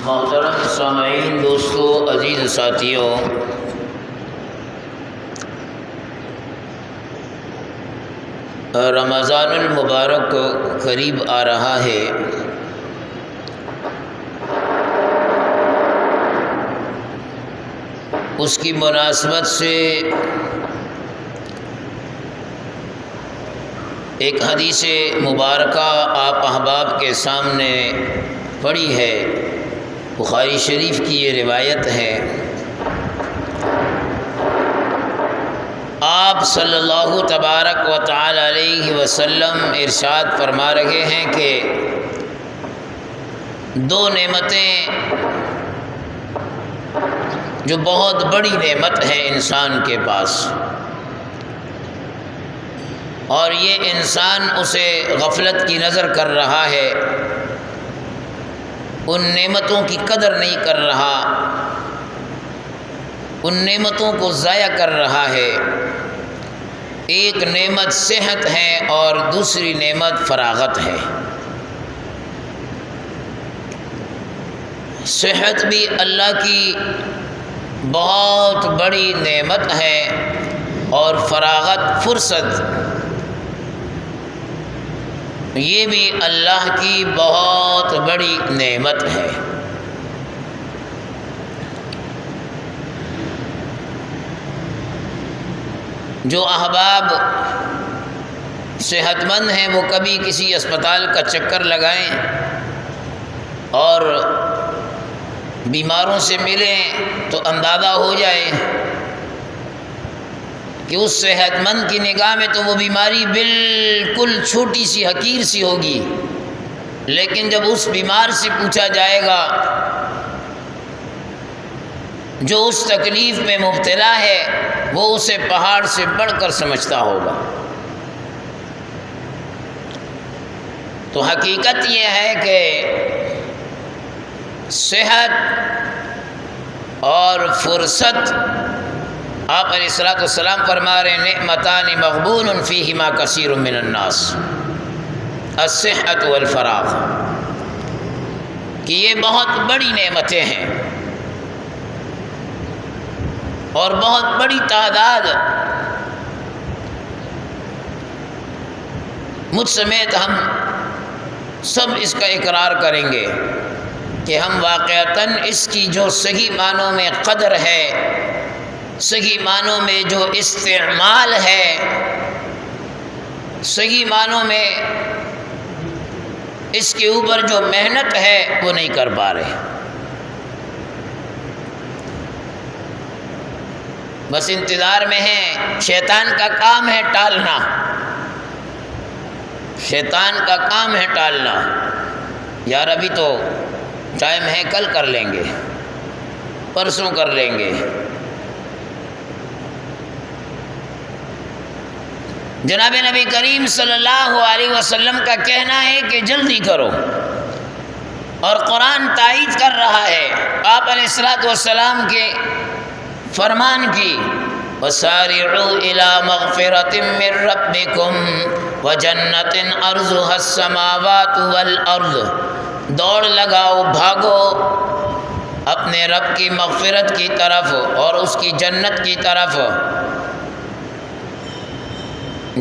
محترم سامعین، دوستو، عزیز ساتھیوں، رمضان المبارک قریب آ رہا ہے۔ اس کی مناسبت سے ایک حدیث مبارکہ آپ احباب کے سامنے پڑھی ہے۔ بخاری شریف کی یہ روایت ہے۔ آپ صلی اللہ تبارک و تعالی علیہ وسلم ارشاد فرما رہے ہیں کہ دو نعمتیں جو بہت بڑی نعمت ہے انسان کے پاس، اور یہ انسان اسے غفلت کی نظر کر رہا ہے، ان نعمتوں کی قدر نہیں کر رہا، ان نعمتوں کو ضائع کر رہا ہے۔ ایک نعمت صحت ہے اور دوسری نعمت فراغت ہے۔ صحت بھی اللہ کی بہت بڑی نعمت ہے، اور فراغت، فرصت، یہ بھی اللہ کی بہت بڑی نعمت ہے۔ جو احباب صحت مند ہیں وہ کبھی کسی اسپتال کا چکر لگائیں اور بیماروں سے ملیں تو اندازہ ہو جائے کہ اس صحت مند کی نگاہ میں تو وہ بیماری بالکل چھوٹی سی، حقیر سی ہوگی، لیکن جب اس بیمار سے پوچھا جائے گا جو اس تکلیف میں مبتلا ہے، وہ اسے پہاڑ سے بڑھ کر سمجھتا ہوگا۔ تو حقیقت یہ ہے کہ صحت اور فرصت، آپ علیہ الصلوۃ والسلام فرما رہے ہیں نعمتان مغبون فیہما کثیر من الناس، الصحت والفراغ، کہ یہ بہت بڑی نعمتیں ہیں، اور بہت بڑی تعداد مجھ سمیت ہم سب اس کا اقرار کریں گے کہ ہم واقعتاً اس کی جو صحیح معنوں میں قدر ہے، صحیح معنوں میں جو استعمال ہے، صحیح معنوں میں اس کے اوپر جو محنت ہے، وہ نہیں کر پا رہے۔ بس انتظار میں ہیں۔ شیطان کا کام ہے ٹالنا، شیطان کا کام ہے ٹالنا۔ یار ابھی تو ٹائم ہے، کل کر لیں گے، پرسوں کر لیں گے۔ جناب نبی کریم صلی اللہ علیہ وسلم کا کہنا ہے کہ جلدی کرو، اور قرآن تائید کر رہا ہے آپ علیہ الصلوۃ والسلام کے فرمان کی، وَسَارِعُوا إِلَىٰ مَغْفِرَةٍ مِّن رَّبِّكُمْ وَجَنَّةٍ عَرْضُهَا السَّمَاوَاتُ وَالْأَرْضُ، دوڑ لگاؤ، بھاگو اپنے رب کی مغفرت کی طرف اور اس کی جنت کی طرف،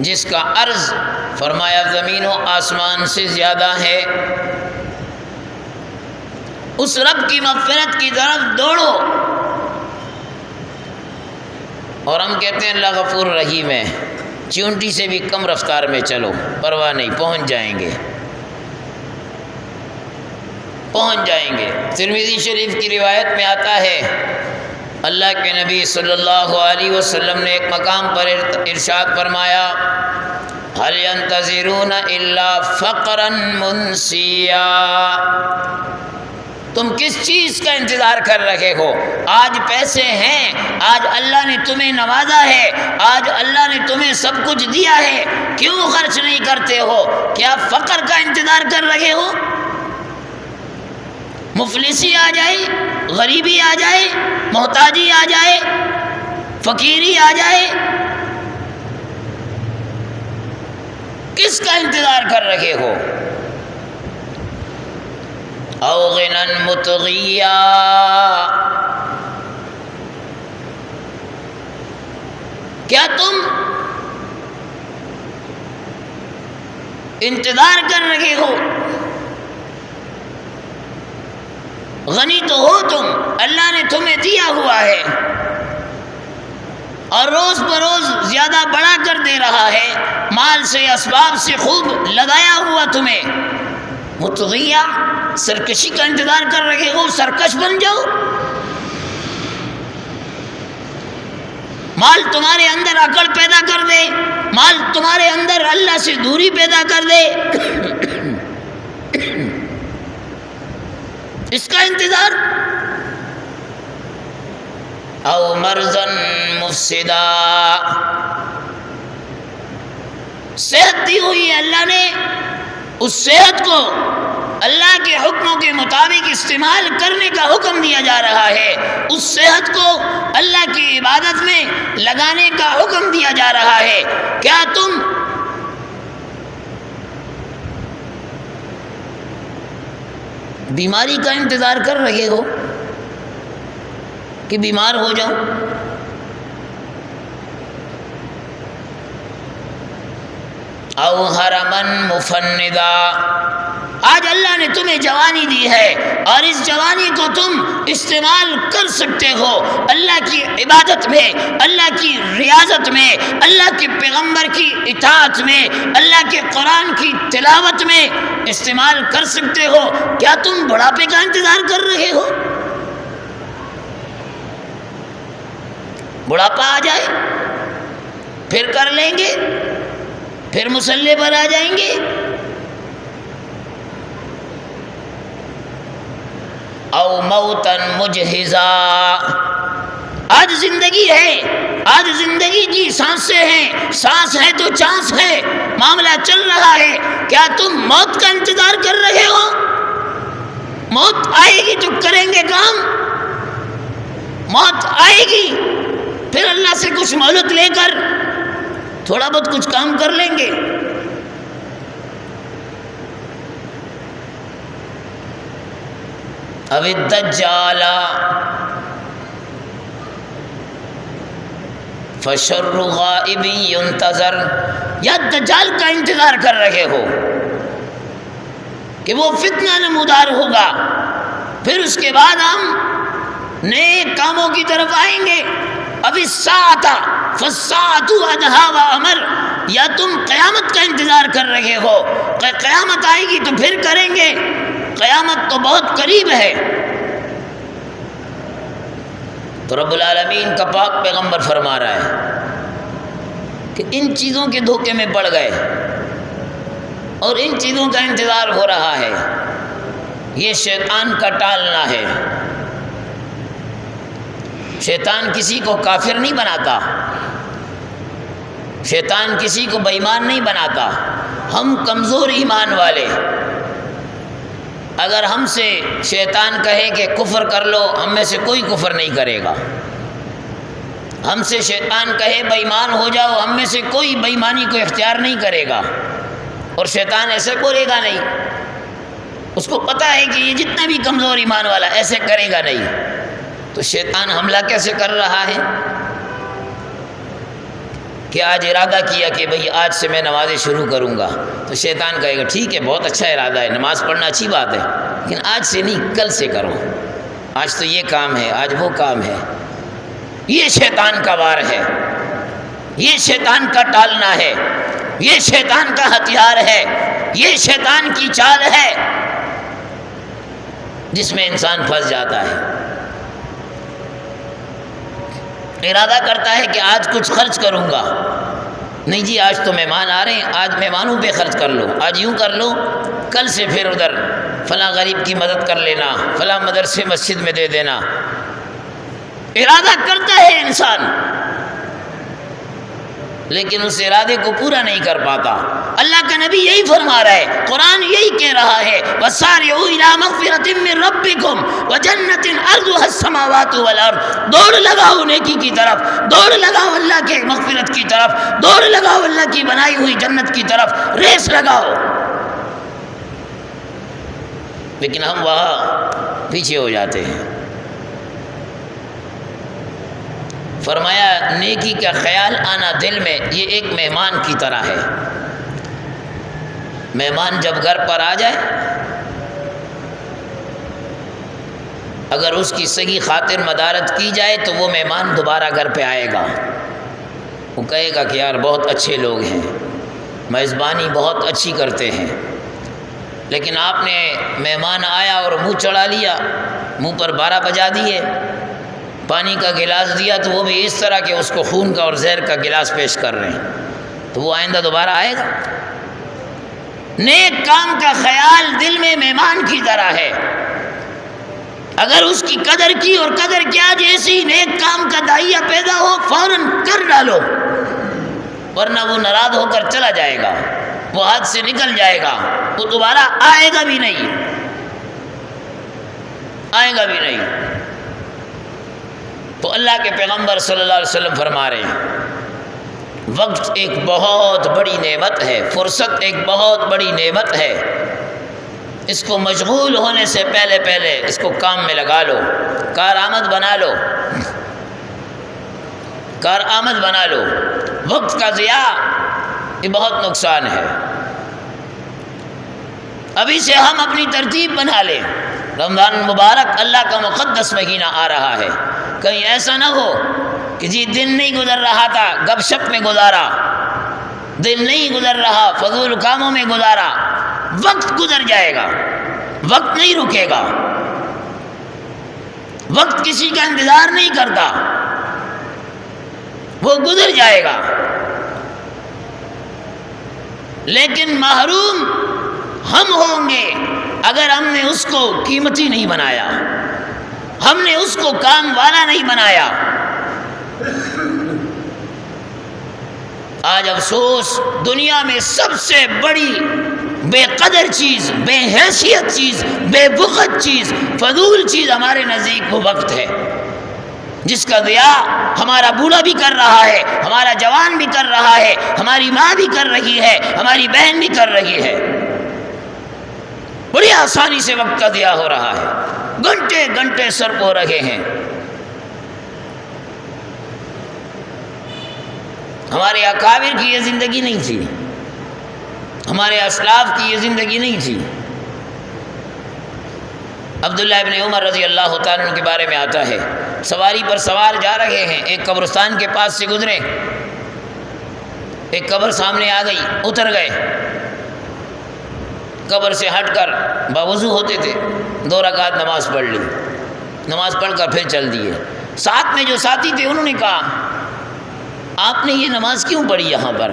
جس کا عرض فرمایا زمین و آسمان سے زیادہ ہے۔ اس رب کی مغفرت کی طرف دوڑو۔ اور ہم کہتے ہیں اللہ غفور رحیم ہے، چیونٹی سے بھی کم رفتار میں چلو، پرواہ نہیں، پہنچ جائیں گے، پہنچ جائیں گے۔ ترمذی شریف کی روایت میں آتا ہے، اللہ کے نبی صلی اللہ علیہ وسلم نے ایک مقام پر ارشاد فرمایا، هَلْ يَنْتَظِرُونَ إِلَّا فَقْرًا مُنْسِيًّا، تم کس چیز کا انتظار کر رہے ہو؟ آج پیسے ہیں، آج اللہ نے تمہیں نوازا ہے، آج اللہ نے تمہیں سب کچھ دیا ہے، کیوں خرچ نہیں کرتے ہو؟ کیا فقر کا انتظار کر رہے ہو؟ مفلسی آ جائے، غریبی آ جائے، محتاجی آ جائے، فقیری آ جائے، کس کا انتظار کر رہے ہو؟ او غنى مطغیا، کیا تم انتظار کر رہے ہو؟ غنی تو ہو تم، اللہ نے تمہیں دیا ہوا ہے اور روز بروز زیادہ بڑا کر دے رہا ہے، مال سے اسباب سے خوب لگایا ہوا تمہیں، مطغیہ سرکشی کا انتظار کر رہے ہو؟ سرکش بن جاؤ، مال تمہارے اندر عقل پیدا کر دے، مال تمہارے اندر اللہ سے دوری پیدا کر دے، اس کا انتظار؟ او مرضن مفسدا، صحت دی ہوئی ہے اللہ نے، اس صحت کو اللہ کے حکموں کے مطابق استعمال کرنے کا حکم دیا جا رہا ہے، اس صحت کو اللہ کی عبادت میں لگانے کا حکم دیا جا رہا ہے۔ کیا تم بیماری کا انتظار کر رہے ہو کہ بیمار ہو جاؤ؟ او حرمن مفندا، آج اللہ نے تمہیں جوانی دی ہے اور اس جوانی کو تم استعمال کر سکتے ہو اللہ کی عبادت میں، اللہ کی ریاضت میں، اللہ کے پیغمبر کی اطاعت میں، اللہ کے قرآن کی تلاوت میں استعمال کر سکتے ہو۔ کیا تم بڑھاپے کا انتظار کر رہے ہو؟ بڑھاپا آ جائے پھر کر لیں گے، پھر مصلے پر آ جائیں گے۔ او موتن مجہزا، آج زندگی ہے، آج زندگی کی سانسیں ہیں، سانس ہے تو چانس ہے، معاملہ چل رہا ہے، کیا تم موت کا انتظار کر رہے ہو؟ موت آئے گی تو کریں گے کام، موت آئے گی پھر اللہ سے کچھ مہلت لے کر تھوڑا بہت کچھ کام کر لیں گے۔ اب الدجال فشر غائب ينتظر، یا دجال کا انتظار کر رہے ہو کہ وہ فتنہ نمودار ہوگا، پھر اس کے بعد ہم نیک کاموں کی طرف آئیں گے۔ اب الساعۃ فالساعۃ ادھیٰ وامر، یا تم قیامت کا انتظار کر رہے ہو کہ قیامت آئے گی تو پھر کریں گے، قیامت تو بہت قریب ہے۔ تو رب العالمین کا پاک پیغمبر فرما رہا ہے کہ ان چیزوں کے دھوکے میں پڑ گئے اور ان چیزوں کا انتظار ہو رہا ہے، یہ شیطان کا ٹالنا ہے۔ شیطان کسی کو کافر نہیں بناتا، شیطان کسی کو بے ایمان نہیں بناتا۔ ہم کمزور ایمان والے، اگر ہم سے شیطان کہے کہ کفر کر لو، ہم میں سے کوئی کفر نہیں کرے گا۔ ہم سے شیطان کہے بے ایمان ہو جاؤ، ہم میں سے کوئی بے ایمانی کو اختیار نہیں کرے گا، اور شیطان ایسے بولے گا نہیں، اس کو پتہ ہے کہ یہ جتنا بھی کمزور ایمان والا ایسے کرے گا نہیں۔ تو شیطان حملہ کیسے کر رہا ہے کہ آج ارادہ کیا کہ بھئی آج سے میں نمازیں شروع کروں گا، تو شیطان کہے گا ٹھیک ہے، بہت اچھا ارادہ ہے، نماز پڑھنا اچھی بات ہے، لیکن آج سے نہیں، کل سے کرو، آج تو یہ کام ہے، آج وہ کام ہے۔ یہ شیطان کا وار ہے، یہ شیطان کا ٹالنا ہے، یہ شیطان کا ہتھیار ہے، یہ شیطان کی چال ہے جس میں انسان پھنس جاتا ہے۔ ارادہ کرتا ہے کہ آج کچھ خرچ کروں گا، نہیں جی آج تو مہمان آ رہے ہیں، آج مہمانوں پہ خرچ کر لو، آج یوں کر لو، کل سے پھر ادھر فلاں غریب کی مدد کر لینا، فلاں مدرسے مسجد میں دے دینا۔ ارادہ کرتا ہے انسان، لیکن اس ارادے کو پورا نہیں کر پاتا۔ اللہ کا نبی یہی فرما رہا ہے، قرآن یہی کہہ رہا ہے، وَسَارِعُوا إِلَىٰ مَغْفِرَةٍ مِّن رَبِّكُمْ وَجَنَّةٍ عَرْضُهَا السَّمَاوَاتُ وَالْأَرْضُ، دوڑ لگاؤ نیکی کی طرف، دوڑ لگاؤ اللہ کے مغفرت کی طرف، دوڑ لگاؤ اللہ کی بنائی ہوئی جنت کی طرف، ریس لگاؤ۔ لیکن ہم وہاں پیچھے ہو جاتے ہیں۔ فرمایا نیکی کا خیال آنا دل میں یہ ایک مہمان کی طرح ہے۔ مہمان جب گھر پر آ جائے، اگر اس کی صحیح خاطر مدارت کی جائے تو وہ مہمان دوبارہ گھر پہ آئے گا، وہ کہے گا کہ یار بہت اچھے لوگ ہیں، میزبانی بہت اچھی کرتے ہیں۔ لیکن آپ نے مہمان آیا اور منہ چڑھا لیا، منہ پر 12 بجا دیے، پانی کا گلاس دیا تو وہ بھی اس طرح کہ اس کو خون کا اور زہر کا گلاس پیش کر رہے ہیں، تو وہ آئندہ دوبارہ آئے گا؟ نیک کام کا خیال دل میں مہمان کی طرح ہے، اگر اس کی قدر کی اور قدر کیا جیسی نیک کام کا داعیہ پیدا ہو فوراً کر ڈالو، ورنہ وہ ناراض ہو کر چلا جائے گا، وہ ہاتھ سے نکل جائے گا، وہ دوبارہ آئے گا بھی نہیں، آئے گا بھی نہیں۔ تو اللہ کے پیغمبر صلی اللہ علیہ وسلم فرما رہے ہیں وقت ایک بہت بڑی نعمت ہے، فرصت ایک بہت بڑی نعمت ہے، اس کو مشغول ہونے سے پہلے پہلے اس کو کام میں لگا لو، کارآمد بنا لو، کارآمد بنا لو۔ وقت کا ضیاع یہ بہت نقصان ہے۔ ابھی سے ہم اپنی ترتیب بنا لیں، رمضان مبارک اللہ کا مقدس مہینہ آ رہا ہے، کہیں ایسا نہ ہو کہ جی دن نہیں گزر رہا تھا گپ شپ میں گزارا، دن نہیں گزر رہا فضول کاموں میں گزارا، وقت گزر جائے گا، وقت نہیں رکے گا، وقت کسی کا انتظار نہیں کرتا، وہ گزر جائے گا۔ لیکن محروم ہم ہوں گے اگر ہم نے اس کو قیمتی نہیں بنایا، ہم نے اس کو کام والا نہیں بنایا۔ آج افسوس دنیا میں سب سے بڑی بے قدر چیز، بے حیثیت چیز، بے وقت چیز، فضول چیز ہمارے نزدیک وہ وقت ہے، جس کا ضیاع ہمارا بوڑھا بھی کر رہا ہے، ہمارا جوان بھی کر رہا ہے، ہماری ماں بھی کر رہی ہے، ہماری بہن بھی کر رہی ہے۔ بڑی آسانی سے وقت کا ضیاع ہو رہا ہے، گھنٹے گھنٹے صرف ہو رہے ہیں۔ ہمارے اکابر کی یہ زندگی نہیں تھی، ہمارے اسلاف کی یہ زندگی نہیں تھی۔ عبداللہ ابن عمر رضی اللہ تعالیٰ عنہ کے بارے میں آتا ہے، سواری پر سوار جا رہے ہیں، ایک قبرستان کے پاس سے گزرے، ایک قبر سامنے آ گئی، اتر گئے، قبر سے ہٹ کر باوضو ہوتے تھے، 2 رکعت نماز پڑھ لی، نماز پڑھ کر پھر چل دیے۔ ساتھ میں جو ساتھی تھے انہوں نے کہا آپ نے یہ نماز کیوں پڑھی یہاں پر،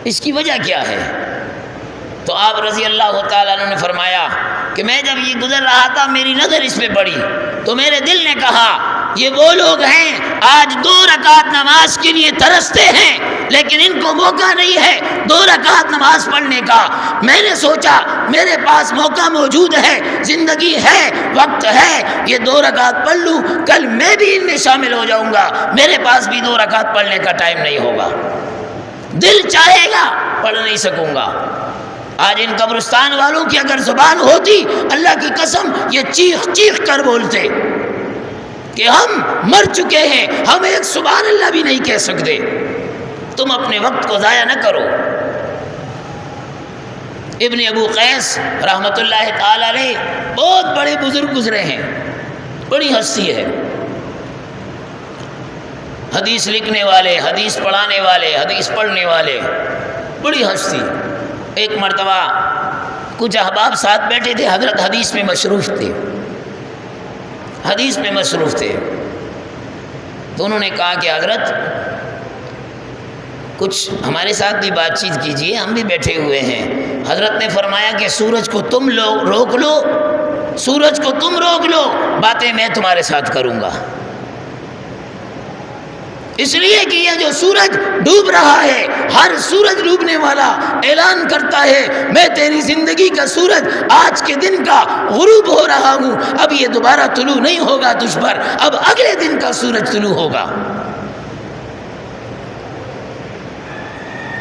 اس کی وجہ کیا ہے؟ تو آپ رضی اللہ تعالیٰ عنہ نے فرمایا کہ میں جب یہ گزر رہا تھا میری نظر اس پہ پڑی تو میرے دل نے کہا یہ وہ لوگ ہیں آج 2 رکعت نماز کے لیے ترستے ہیں لیکن ان کو موقع نہیں ہے 2 رکعت نماز پڑھنے کا۔ میں نے سوچا میرے پاس موقع موجود ہے، زندگی ہے، وقت ہے، یہ 2 رکعت پڑھ لوں، کل میں بھی ان میں شامل ہو جاؤں گا، میرے پاس بھی 2 رکعت پڑھنے کا ٹائم نہیں ہوگا، دل چاہے گا پڑھ نہیں سکوں گا۔ آج ان قبرستان والوں کی اگر زبان ہوتی اللہ کی قسم یہ چیخ چیخ کر بولتے کہ ہم مر چکے ہیں، ہم ایک سبحان اللہ بھی نہیں کہہ سکتے۔ تم اپنے وقت کو ضائع نہ کرو۔ ابن ابو قیس رحمۃ اللہ تعالی علیہ بہت بڑے بزرگ گزرے ہیں، بڑی ہستی ہے، حدیث لکھنے والے، حدیث پڑھانے والے، حدیث پڑھنے والے، بڑی ہستی۔ ایک مرتبہ کچھ احباب ساتھ بیٹھے تھے، حضرت حدیث میں مصروف تھے، حدیث میں مصروف تھے، تو انہوں نے کہا کہ حضرت کچھ ہمارے ساتھ بھی بات چیت کیجیے، ہم بھی بیٹھے ہوئے ہیں۔ حضرت نے فرمایا کہ سورج کو تم روک لو، سورج کو تم روک لو، باتیں میں تمہارے ساتھ کروں گا، اس لیے کہ یہ جو سورج ڈوب رہا ہے، ہر سورج ڈوبنے والا اعلان کرتا ہے میں تیری زندگی کا سورج آج کے دن کا غروب ہو رہا ہوں، اب یہ دوبارہ طلوع نہیں ہوگا تجھ پر، اب اگلے دن کا سورج طلوع ہوگا۔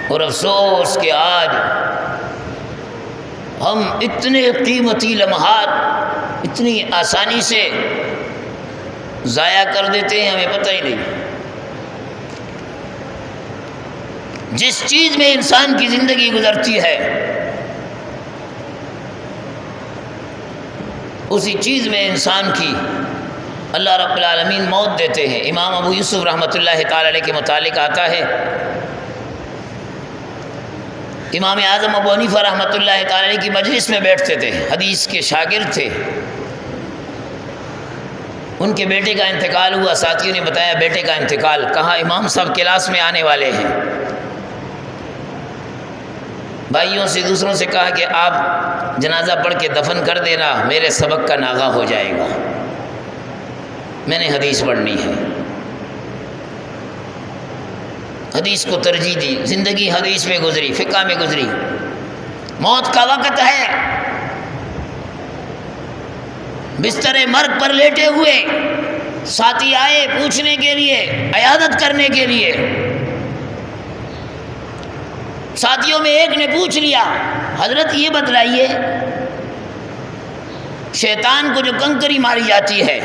اور افسوس کہ آج ہم اتنے قیمتی لمحات اتنی آسانی سے ضائع کر دیتے ہیں، ہمیں پتہ ہی نہیں۔ جس چیز میں انسان کی زندگی گزرتی ہے اسی چیز میں انسان کی اللہ رب العالمین موت دیتے ہیں۔ امام ابو یوسف رحمۃ اللہ تعالی علیہ کے متعلق آتا ہے، امام اعظم ابو حنیفہ رحمۃ اللہ تعالی علیہ کی مجلس میں بیٹھتے تھے، حدیث کے شاگرد تھے۔ ان کے بیٹے کا انتقال ہوا، ساتھیوں نے بتایا بیٹے کا انتقال، کہا امام صاحب کلاس میں آنے والے ہیں۔ بھائیوں سے دوسروں سے کہا کہ آپ جنازہ پڑھ کے دفن کر دینا، میرے سبق کا ناغہ ہو جائے گا، میں نے حدیث پڑھنی ہے۔ حدیث کو ترجیح دی، زندگی حدیث میں گزری، فقہ میں گزری۔ موت کا وقت ہے، بستر مرگ پر لیٹے ہوئے ساتھی آئے پوچھنے کے لیے، عیادت کرنے کے لیے۔ ساتھیوں میں ایک نے پوچھ لیا، حضرت یہ بتلائیے شیطان کو جو کنکری ماری جاتی ہے،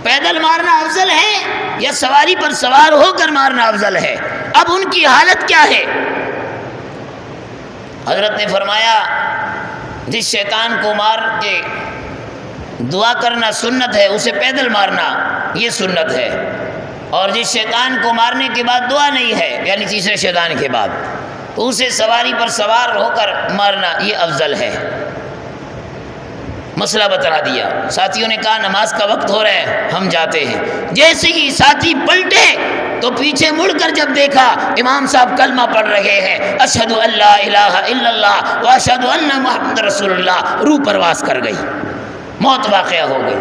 پیدل مارنا افضل ہے یا سواری پر سوار ہو کر مارنا افضل ہے؟ اب ان کی حالت کیا ہے؟ حضرت نے فرمایا جس شیطان کو مار کے دعا کرنا سنت ہے اسے پیدل مارنا یہ سنت ہے، اور جس شیطان کو مارنے کے بعد دعا نہیں ہے یعنی تیسرے شیطان کے بعد تو اسے سواری پر سوار ہو کر مارنا یہ افضل ہے۔ مسئلہ بتلا دیا۔ ساتھیوں نے کہا نماز کا وقت ہو رہا ہے، ہم جاتے ہیں۔ جیسے ہی ساتھی پلٹے تو پیچھے مڑ کر جب دیکھا امام صاحب کلمہ پڑھ رہے ہیں، اشہد ان لا الہ الا اللہ و اشہد ان محمد رسول اللہ، روح پرواز کر گئی، موت واقعہ ہو گئی۔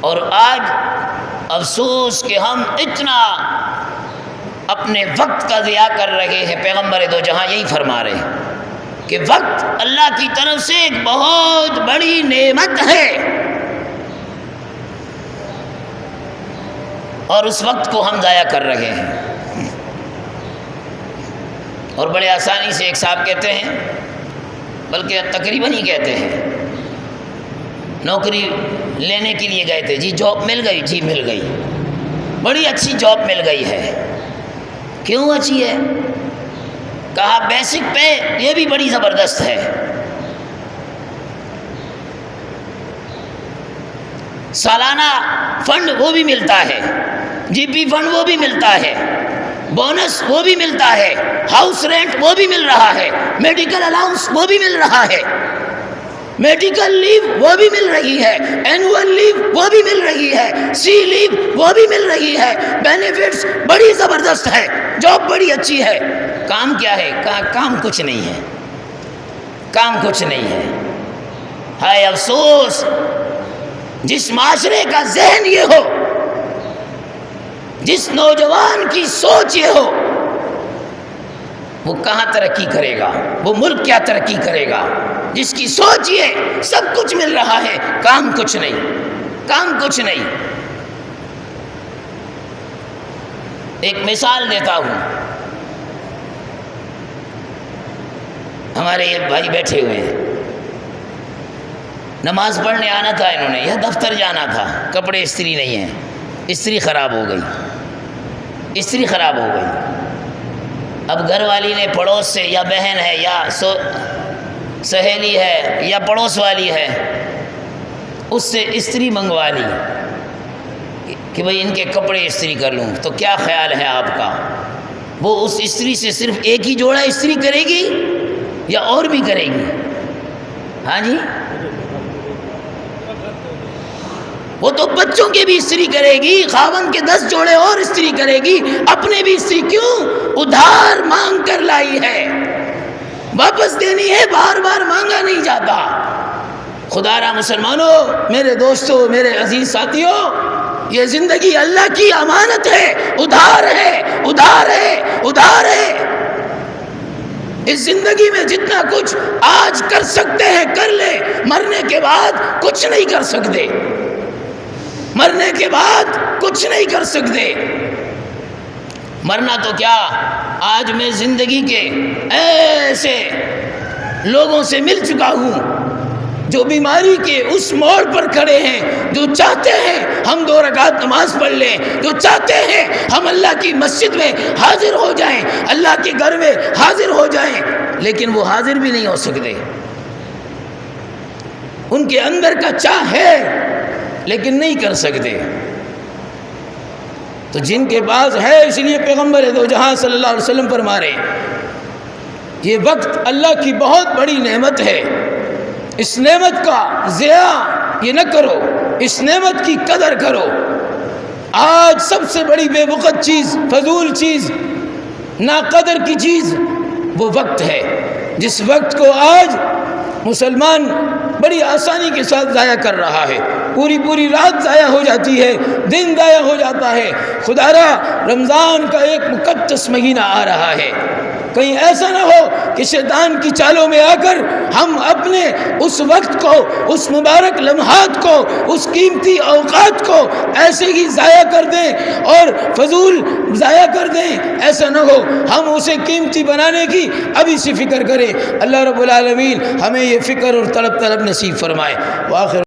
اور آج افسوس کہ ہم اتنا اپنے وقت کا ضیاع کر رہے ہیں۔ پیغمبر دو جہاں یہی فرما رہے ہیں کہ وقت اللہ کی طرف سے ایک بہت بڑی نعمت ہے، اور اس وقت کو ہم ضائع کر رہے ہیں۔ اور بڑے آسانی سے ایک صاحب کہتے ہیں، بلکہ تقریباً ہی کہتے ہیں، نوکری لینے کے لیے گئے تھے، جی جاب مل گئی؟ جی مل گئی، بڑی اچھی جاب مل گئی ہے۔ کیوں اچھی ہے؟ کہا بیسک پہ یہ بھی بڑی زبردست ہے، سالانہ فنڈ وہ بھی ملتا ہے، جی پی فنڈ وہ بھی ملتا ہے، بونس وہ بھی ملتا ہے، ہاؤس رینٹ وہ بھی مل رہا ہے، میڈیکل الاؤنس وہ بھی مل رہا ہے، میڈیکل لیو وہ بھی مل رہی ہے، اینول لیو وہ بھی مل رہی ہے، سی لیو وہ بھی مل رہی ہے، بینیفٹس بڑی زبردست ہے، جاب بڑی اچھی ہے۔ کام کیا ہے؟ کہا کام کچھ نہیں ہے، کام کچھ نہیں ہے۔ ہائے افسوس جس معاشرے کا ذہن یہ ہو، جس نوجوان کی سوچ یہ ہو، وہ کہاں ترقی کرے گا؟ وہ ملک کیا ترقی کرے گا؟ جس کی سوچ یہ سب کچھ مل رہا ہے، کام کچھ نہیں، کام کچھ نہیں۔ ایک مثال دیتا ہوں، ہمارے یہ بھائی بیٹھے ہوئے ہیں، نماز پڑھنے آنا تھا انہوں نے یا دفتر جانا تھا، کپڑے استری نہیں ہیں، استری خراب ہو گئی، استری خراب ہو گئی۔ اب گھر والی نے پڑوس سے، یا بہن ہے یا سہیلی ہے یا پڑوس والی ہے، اس سے استری منگوا لی کہ بھئی ان کے کپڑے استری کر لوں، تو کیا خیال ہے آپ کا؟ وہ اس استری سے صرف ایک ہی جوڑا استری کرے گی یا اور بھی کرے گی؟ ہاں جی، وہ تو بچوں کے بھی استری کرے گی، خاوند کے 10 جوڑے اور استری کرے گی، اپنے بھی استری کیوں؟ ادھار مانگ کر لائی ہے، واپس دینی ہے، بار بار مانگا نہیں جاتا۔ خدا را مسلمانوں، میرے دوستوں، میرے عزیز ساتھیوں، یہ زندگی اللہ کی امانت ہے، ادھار ہے، ادھار ہے، ادھار ہے۔ اس زندگی میں جتنا کچھ آج کر سکتے ہیں کر لے، مرنے کے بعد کچھ نہیں کر سکتے، مرنے کے بعد کچھ نہیں کر سکتے۔ مرنا تو کیا، آج میں زندگی کے ایسے لوگوں سے مل چکا ہوں جو بیماری کے اس موڑ پر کھڑے ہیں، جو چاہتے ہیں ہم 2 رکعت نماز پڑھ لیں، جو چاہتے ہیں ہم اللہ کی مسجد میں حاضر ہو جائیں، اللہ کے گھر میں حاضر ہو جائیں، لیکن وہ حاضر بھی نہیں ہو سکتے۔ ان کے اندر کا چاہ ہے لیکن نہیں کر سکتے۔ تو جن کے پاس ہے، اس لیے پیغمبر دو جہاں صلی اللہ علیہ وسلم فرما رہے ہیں یہ وقت اللہ کی بہت بڑی نعمت ہے، اس نعمت کا ضیاع یہ نہ کرو، اس نعمت کی قدر کرو۔ آج سب سے بڑی بے وقت چیز، فضول چیز، ناقدر کی چیز وہ وقت ہے، جس وقت کو آج مسلمان بڑی آسانی کے ساتھ ضائع کر رہا ہے۔ پوری رات ضائع ہو جاتی ہے، دن ضائع ہو جاتا ہے۔ خدا را رمضان کا ایک مقدس مہینہ آ رہا ہے، کہیں ایسا نہ ہو کہ شیطان کی چالوں میں آ کر ہم اپنے اس وقت کو، اس مبارک لمحات کو، اس قیمتی اوقات کو ایسے ہی ضائع کر دیں اور فضول ضائع کر دیں۔ ایسا نہ ہو، ہم اسے قیمتی بنانے کی ابھی سے فکر کریں۔ اللہ رب العالمین ہمیں یہ فکر اور طلب نصیب فرمائے۔ وآخر